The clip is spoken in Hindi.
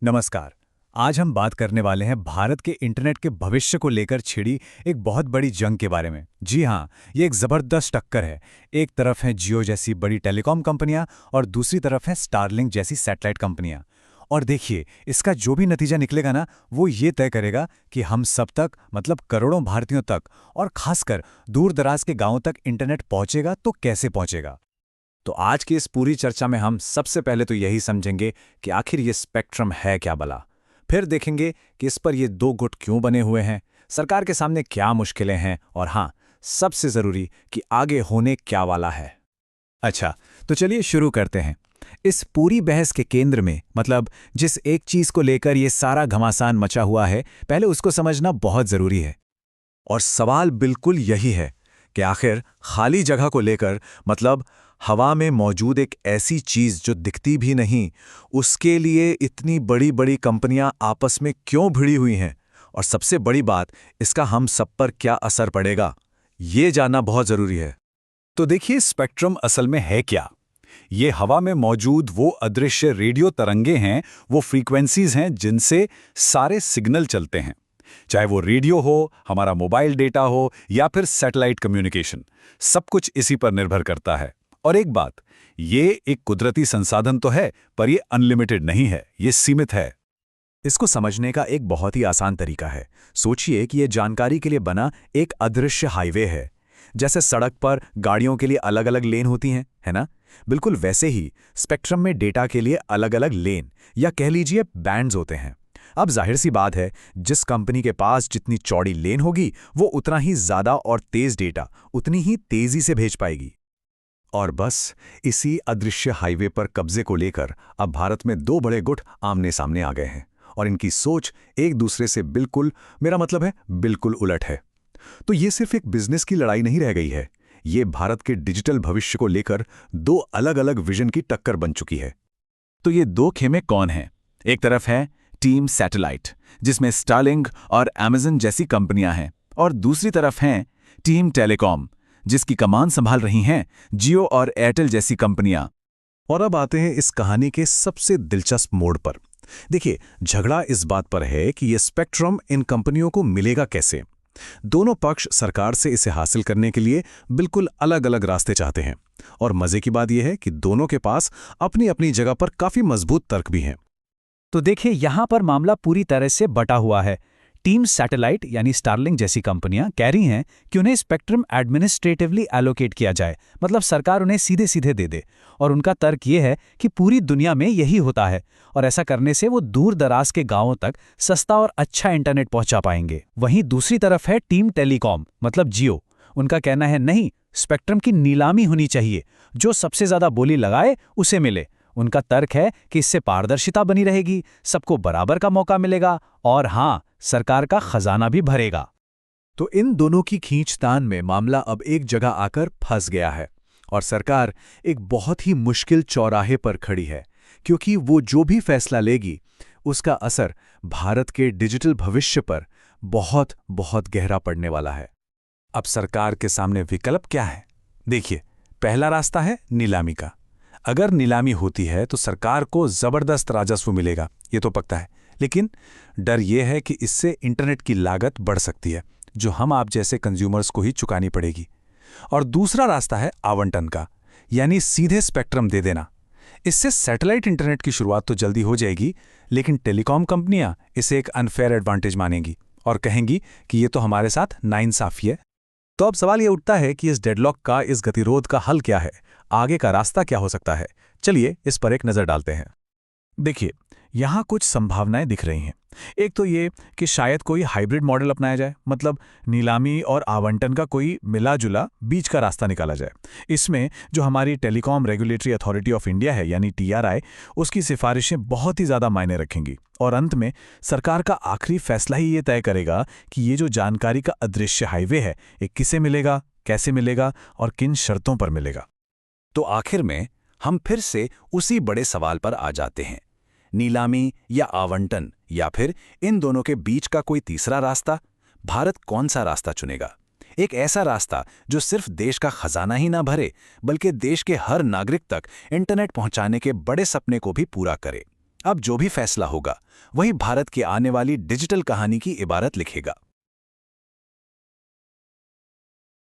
नमस्कार। आज हम बात करने वाले हैं भारत के इंटरनेट के भविष्य को लेकर छिड़ी एक बहुत बड़ी जंग के बारे में। जी हाँ, ये एक ज़बरदस्त टक्कर है। एक तरफ है जियो जैसी बड़ी टेलीकॉम कंपनियां और दूसरी तरफ है स्टारलिंक जैसी सैटेलाइट कंपनियां। और देखिए, इसका जो भी नतीजा निकलेगा ना, वो ये तय करेगा कि हम सब तक, मतलब करोड़ों भारतीयों तक और खासकर दूर दराज के गांवों तक इंटरनेट पहुंचेगा तो कैसे पहुंचेगा। तो आज की इस पूरी चर्चा में हम सबसे पहले तो यही समझेंगे कि आखिर ये स्पेक्ट्रम है क्या भला। फिर देखेंगे कि इस पर ये दो गुट क्यों बने हुए हैं, सरकार के सामने क्या मुश्किलें हैं, और हाँ, सबसे ज़रूरी कि आगे होने क्या वाला है। अच्छा, तो चलिए शुरू करते हैं। इस पूरी बहस के केंद्र में, मतलब जिस एक चीज़ को लेकर ये सारा घमासान मचा हुआ है, पहले उसको समझना बहुत ज़रूरी है। और सवाल बिल्कुल यही है कि आखिर खाली जगह को लेकर, मतलब हवा में मौजूद एक ऐसी चीज जो दिखती भी नहीं, उसके लिए इतनी बड़ी बड़ी कंपनियां आपस में क्यों भिड़ी हुई हैं, और सबसे बड़ी बात, इसका हम सब पर क्या असर पड़ेगा, ये जानना बहुत जरूरी है। तो देखिए, स्पेक्ट्रम असल में है क्या। ये हवा में मौजूद वो अदृश्य रेडियो तरंगे हैं, वो फ्रीक्वेंसीज हैं जिनसे सारे सिग्नल चलते हैं। चाहे वो रेडियो हो, हमारा मोबाइल डेटा हो, या फिर सैटेलाइट कम्युनिकेशन, सब कुछ इसी पर निर्भर करता है। और एक बात, ये एक कुदरती संसाधन तो है, पर ये अनलिमिटेड नहीं है, ये सीमित है। इसको समझने का एक बहुत ही आसान तरीका है। सोचिए कि ये जानकारी के लिए बना एक अदृश्य हाईवे है। जैसे सड़क पर गाड़ियों के लिए अलग अलग लेन होती हैं, है ना? बिल्कुल वैसे ही स्पेक्ट्रम में डेटा के लिए अलग अलग लेन, या कह लीजिए बैंड्स होते हैं। अब जाहिर सी बात है, जिस कंपनी के पास जितनी चौड़ी लेन होगी, वो उतना ही ज्यादा और तेज डेटा उतनी ही तेजी से भेज पाएगी। और बस इसी अदृश्य हाईवे पर कब्जे को लेकर अब भारत में दो बड़े गुट आमने सामने आ गए हैं, और इनकी सोच एक दूसरे से बिल्कुल, मेरा मतलब है बिल्कुल उलट है। तो ये सिर्फ एक बिजनेस की लड़ाई नहीं रह गई है, ये भारत के डिजिटल भविष्य को लेकर दो अलग अलग विजन की टक्कर बन चुकी है। तो ये दो खेमे कौन हैं? एक तरफ है टीम सैटेलाइट, जिसमें स्टारलिंक और अमेज़न जैसी कंपनियां हैं, और दूसरी तरफ हैं टीम टेलीकॉम, जिसकी कमान संभाल रही हैं जियो और एयरटेल जैसी कंपनियां। और अब आते हैं इस कहानी के सबसे दिलचस्प मोड़ पर। देखिए, झगड़ा इस बात पर है कि ये स्पेक्ट्रम इन कंपनियों को मिलेगा कैसे। दोनों पक्ष सरकार से इसे हासिल करने के लिए बिल्कुल अलग अलग रास्ते चाहते हैं, और मजे की बात यह है कि दोनों के पास अपनी अपनी जगह पर काफी मजबूत तर्क भी हैं। तो देखिए, यहां पर मामला पूरी तरह से बटा हुआ है। टीम सैटेलाइट यानी स्टारलिंक जैसी कंपनियां कह रही हैं कि उन्हें स्पेक्ट्रम एडमिनिस्ट्रेटिवली एलोकेट किया जाए, मतलब सरकार उन्हें सीधे सीधे दे दे। और उनका तर्क ये है कि पूरी दुनिया में यही होता है, और ऐसा करने से वो दूर दराज के गांवों तक सस्ता और अच्छा इंटरनेट पहुंचा पाएंगे। वहीं दूसरी तरफ है टीम टेलीकॉम, मतलब जियो। उनका कहना है, नहीं, स्पेक्ट्रम की नीलामी होनी चाहिए, जो सबसे ज्यादा बोली लगाए उसे मिले। उनका तर्क है कि इससे पारदर्शिता बनी रहेगी, सबको बराबर का मौका मिलेगा, और हां, सरकार का खजाना भी भरेगा। तो इन दोनों की खींचतान में मामला अब एक जगह आकर फंस गया है, और सरकार एक बहुत ही मुश्किल चौराहे पर खड़ी है, क्योंकि वो जो भी फैसला लेगी, उसका असर भारत के डिजिटल भविष्य पर बहुत बहुत गहरा पड़ने वाला है। अब सरकार के सामने विकल्प क्या है? देखिए, पहला रास्ता है नीलामी का। अगर नीलामी होती है तो सरकार को जबरदस्त राजस्व मिलेगा, ये तो पक्का है। लेकिन डर यह है कि इससे इंटरनेट की लागत बढ़ सकती है, जो हम आप जैसे कंज्यूमर्स को ही चुकानी पड़ेगी। और दूसरा रास्ता है आवंटन का, यानी सीधे स्पेक्ट्रम दे देना। इससे सैटेलाइट इंटरनेट की शुरुआत तो जल्दी हो जाएगी, लेकिन टेलीकॉम कंपनियां इसे एक अनफेयर एडवांटेज मानेंगी और कहेंगी कि ये तो हमारे साथ नाइंसाफी है। तो अब सवाल यह उठता है कि इस डेडलॉक का, इस गतिरोध का हल क्या है? आगे का रास्ता क्या हो सकता है? चलिए इस पर एक नजर डालते हैं। देखिए, यहां कुछ संभावनाएं दिख रही हैं। एक तो ये कि शायद कोई हाइब्रिड मॉडल अपनाया जाए, मतलब नीलामी और आवंटन का कोई मिला जुला बीच का रास्ता निकाला जाए। इसमें जो हमारी telecom regulatory authority of India है, यानी TRI, उसकी सिफारिशें बहुत ही ज़्यादा मायने रखेंगी, और अंत में सरकार का आखिरी फैसला ही ये तय करेगा कि ये जो जानकारी का अदृश्य हाईवे है, ये किसे मिलेगा, कैसे मिलेगा और किन शर्तों पर मिलेगा। तो आखिर में हम फिर से उसी बड़े सवाल पर आ जाते हैं, नीलामी या आवंटन, या फिर इन दोनों के बीच का कोई तीसरा रास्ता? भारत कौन सा रास्ता चुनेगा? एक ऐसा रास्ता जो सिर्फ देश का खजाना ही ना भरे, बल्कि देश के हर नागरिक तक इंटरनेट पहुंचाने के बड़े सपने को भी पूरा करे। अब जो भी फैसला होगा वही भारत की आने वाली डिजिटल कहानी की इबारत लिखेगा।